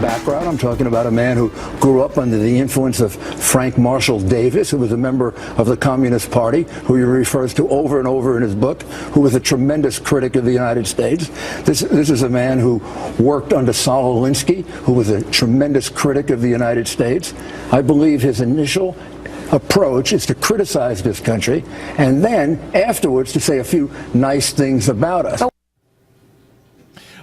background. I'm talking about a man who grew up under the influence of Frank Marshall Davis, who was a member of the Communist Party, who he refers to over and over in his book, who was a tremendous critic of the United States. This is a man who worked under Saul Alinsky, who was a tremendous critic of the United States. I believe his initial approach is to criticize this country and then afterwards to say a few nice things about us.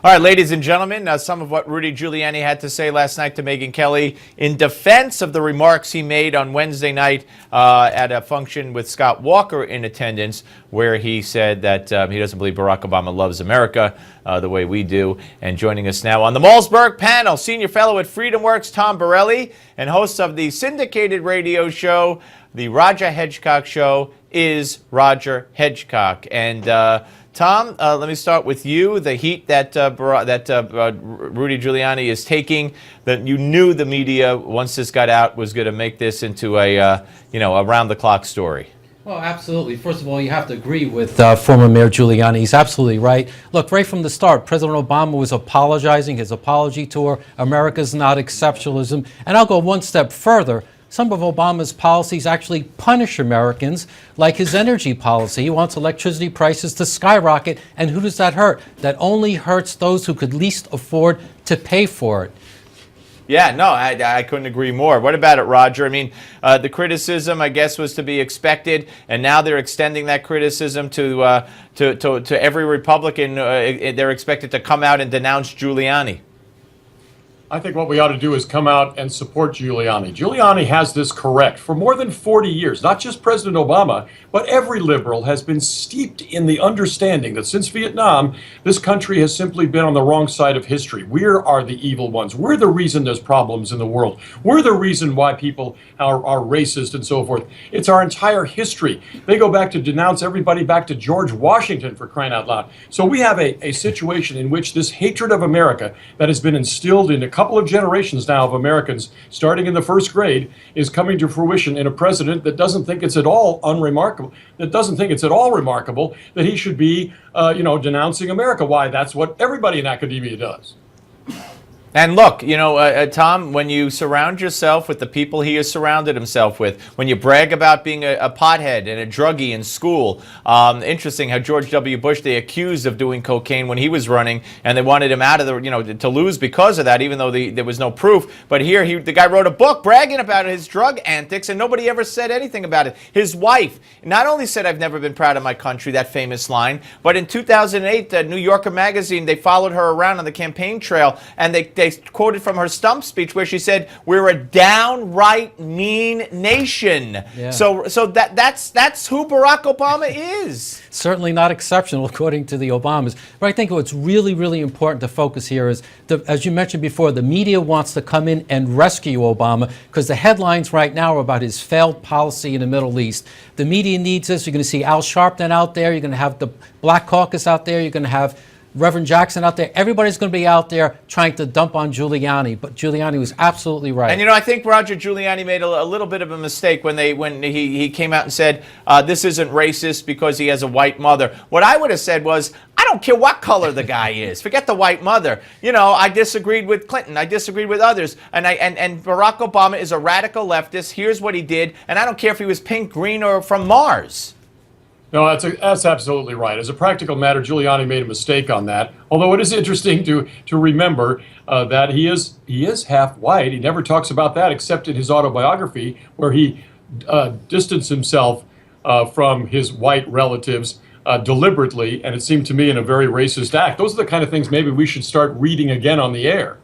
All right, ladies and gentlemen, some of what Rudy Giuliani had to say last night to Megyn Kelly in defense of the remarks he made on Wednesday night at a function with Scott Walker in attendance, where he said that he doesn't believe Barack Obama loves America the way we do. And joining us now on the Malzberg panel, senior fellow at FreedomWorks, Tom Borelli, and host of the syndicated radio show, the Roger Hedgecock Show, is Roger Hedgecock. And Tom, let me start with you. The heat that Rudy Giuliani is taking, that you knew the media, once this got out, was going to make this into a around-the-clock story. Well, absolutely. First of all, you have to agree with former Mayor Giuliani. He's absolutely right. Look, right from the start, President Obama was apologizing, his apology tour, America's not exceptionalism. And I'll go one step further. Some of Obama's policies actually punish Americans, like his energy policy. He wants electricity prices to skyrocket, and who does that hurt? That only hurts those who could least afford to pay for it. Yeah, no, I couldn't agree more. What about it, Roger? I mean, the criticism, I guess, was to be expected, and now they're extending that criticism to every Republican. They're expected to come out and denounce Giuliani. I think what we ought to do is come out and support Giuliani. Giuliani has this correct. For more than 40 years, not just President Obama, but every liberal has been steeped in the understanding that since Vietnam, this country has simply been on the wrong side of history. We are the evil ones. We're the reason there's problems in the world. We're the reason why people are racist and so forth. It's our entire history. They go back to denounce everybody back to George Washington, for crying out loud. So we have a situation in which this hatred of America that has been instilled in a couple of generations now of Americans, starting in the first grade, is coming to fruition in a president that doesn't think it's at all unremarkable, that doesn't think it's at all remarkable that he should be, denouncing America. Why? That's what everybody in academia does. And look, Tom, when you surround yourself with the people he has surrounded himself with, when you brag about being a pothead and a druggie in school, interesting how George W. Bush, they accused of doing cocaine when he was running, and they wanted him out of the, to lose because of that, even though there was no proof. But here, the guy wrote a book bragging about his drug antics, and nobody ever said anything about it. His wife not only said, "I've never been proud of my country," that famous line, but in 2008, the New Yorker magazine, they followed her around on the campaign trail, and they quoted from her stump speech where she said, "We're a downright mean nation." Yeah. So that's who Barack Obama is. Certainly not exceptional, according to the Obamas. But I think what's really, really important to focus here is, as you mentioned before, the media wants to come in and rescue Obama because the headlines right now are about his failed policy in the Middle East. The media needs this. You're going to see Al Sharpton out there. You're going to have the Black Caucus out there. You're going to have Reverend Jackson out there. Everybody's going to be out there trying to dump on Giuliani, but Giuliani was absolutely right. And I think Roger Giuliani made a little bit of a mistake when he came out and said this isn't racist because he has a white mother. What I would have said was, I don't care what color the guy is. Forget the white mother. I disagreed with Clinton. I disagreed with others. And Barack Obama is a radical leftist. Here's what he did. And I don't care if he was pink, green, or from Mars. No, that's absolutely right. As a practical matter, Giuliani made a mistake on that. Although it is interesting to remember that he is half white. He never talks about that except in his autobiography, where he distanced himself from his white relatives deliberately, and it seemed to me in a very racist act. Those are the kind of things maybe we should start reading again on the air.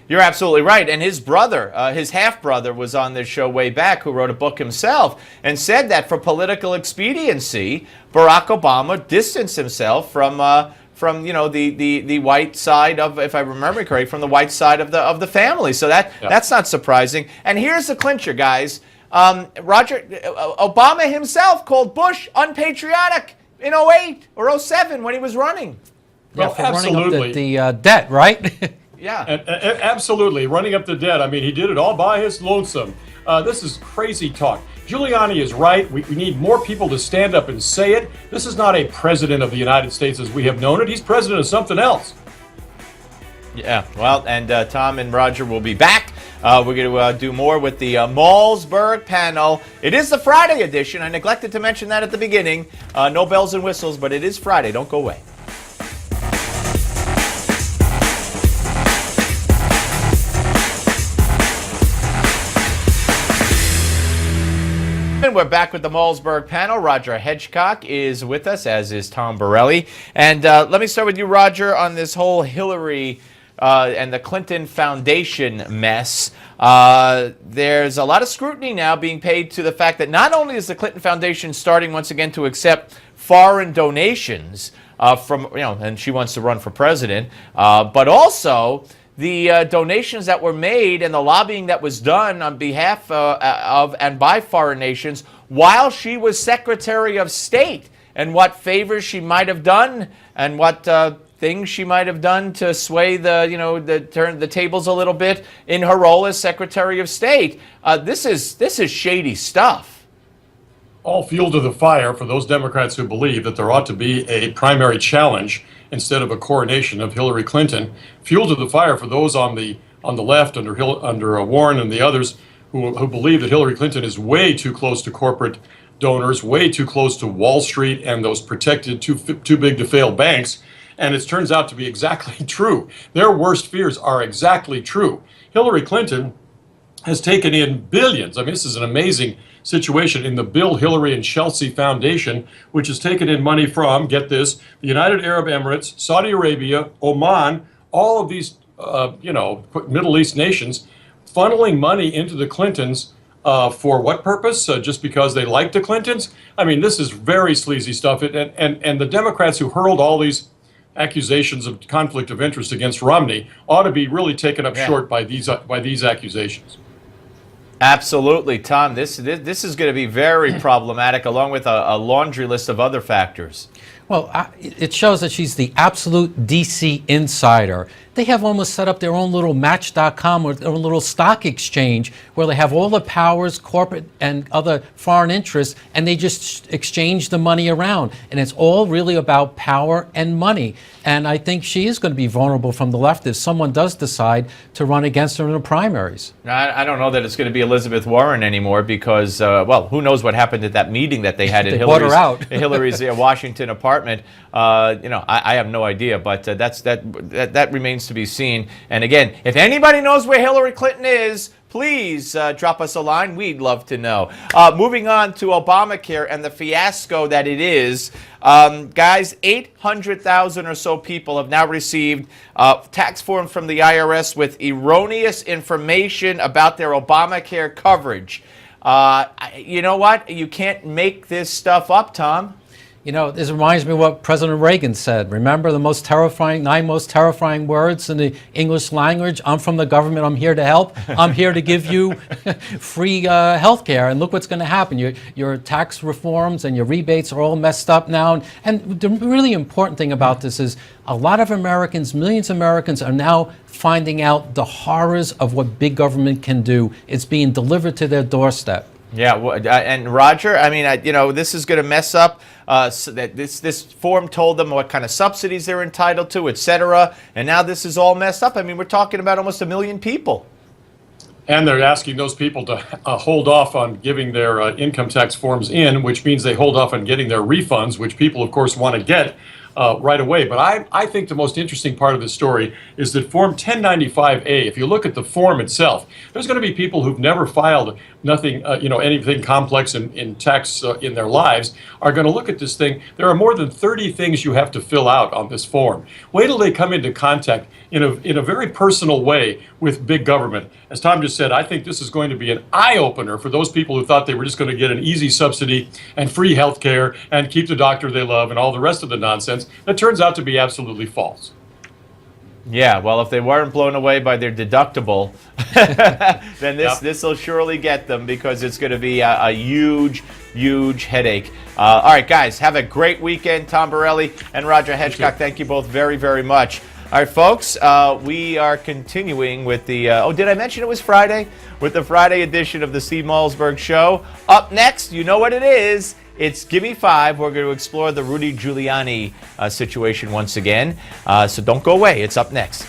You're absolutely right. And his brother, his half-brother, was on this show way back, who wrote a book himself and said that for political expediency, Barack Obama distanced himself from the white side of, if I remember correctly, from the white side of the family. So that's not surprising. And here's the clincher, guys. Obama himself called Bush unpatriotic in 08 or 07 when he was running. Well, for absolutely. Running up the debt, right? Yeah, absolutely. Running up the debt. I mean, he did it all by his lonesome. This is crazy talk. Giuliani is right. We need more people to stand up and say it. This is not a president of the United States as we have known it. He's president of something else. Yeah, well, and Tom and Roger will be back. We're going to do more with the Malzberg panel. It is the Friday edition. I neglected to mention that at the beginning. No bells and whistles, but it is Friday. Don't go away. And we're back with the Malzberg panel. Roger Hedgecock is with us, as is Tom Borelli. And let me start with you, Roger, on this whole Hillary and the Clinton Foundation mess. There's a lot of scrutiny now being paid to the fact that not only is the Clinton Foundation starting once again to accept foreign donations from, and she wants to run for president, but also the donations that were made and the lobbying that was done on behalf of and by foreign nations while she was Secretary of State, and what favors she might have done and what things she might have done to sway turn the tables a little bit in her role as Secretary of State. This is shady stuff. All fuel to the fire for those Democrats who believe that there ought to be a primary challenge instead of a coronation of Hillary Clinton. Fuel to the fire for those on the left under Warren and the others who believe that Hillary Clinton is way too close to corporate donors, way too close to Wall Street and those protected too big to fail banks. And it turns out to be exactly true. Their worst fears are exactly true. Hillary Clinton has taken in billions. I mean, this is an amazing situation in the Bill, Hillary, and Chelsea Foundation, which has taken in money from, get this, the United Arab Emirates, Saudi Arabia, Oman, all of these, Middle East nations, funneling money into the Clintons for what purpose? Just because they like the Clintons? I mean, this is very sleazy stuff. And the Democrats who hurled all these accusations of conflict of interest against Romney ought to be really taken up short by these accusations. Absolutely, Tom. This is going to be very problematic, along with a laundry list of other factors. Well, it shows that she's the absolute DC insider. They have almost set up their own little Match.com or their own little stock exchange where they have all the powers, corporate and other foreign interests, and they just exchange the money around. And it's all really about power and money. And I think she is going to be vulnerable from the left if someone does decide to run against her in the primaries. I don't know that it's going to be Elizabeth Warren anymore because, who knows what happened at that meeting that they had in Hillary's Washington apartment. I have no idea, but that remains to be seen. And again, if anybody knows where Hillary Clinton is, please drop us a line. We'd love to know. Moving on to Obamacare and the fiasco that it is. Guys, 800,000 or so people have now received tax forms from the IRS with erroneous information about their Obamacare coverage. You know what? You can't make this stuff up, Tom. You know, this reminds me of what President Reagan said. Remember the nine most terrifying words in the English language? I'm from the government. I'm here to help. I'm here to give you free health care. And look what's going to happen. Your tax reforms and your rebates are all messed up now. And the really important thing about this is a lot of Americans, millions of Americans, are now finding out the horrors of what big government can do. It's being delivered to their doorstep. Yeah, and Roger, I mean, this is going to mess up. So that this form told them what kind of subsidies they're entitled to, etc. And now this is all messed up. I mean, we're talking about almost 1 million people. And they're asking those people to hold off on giving their income tax forms in, which means they hold off on getting their refunds, which people, of course, want to get right away. But I think the most interesting part of this story is that Form 1095A, if you look at the form itself, there's going to be people who've never filed anything complex in tax in their lives are going to look at this thing. There are more than 30 things you have to fill out on this form. Wait till they come into contact in a very personal way with big government. As Tom just said, I think this is going to be an eye-opener for those people who thought they were just going to get an easy subsidy and free health care and keep the doctor they love and all the rest of the nonsense. That turns out to be absolutely false. Yeah, well, if they weren't blown away by their deductible, then this will surely get them because it's going to be a huge, huge headache. All right, guys, have a great weekend. Tom Borelli and Roger Hedgecock, thank you both very, very much. All right, folks, we are continuing with the, did I mention it was Friday? With the Friday edition of the Steve Malzberg Show. Up next, you know what it is. It's Gimme 5. We're going to explore the Rudy Giuliani situation once again. So don't go away. It's up next.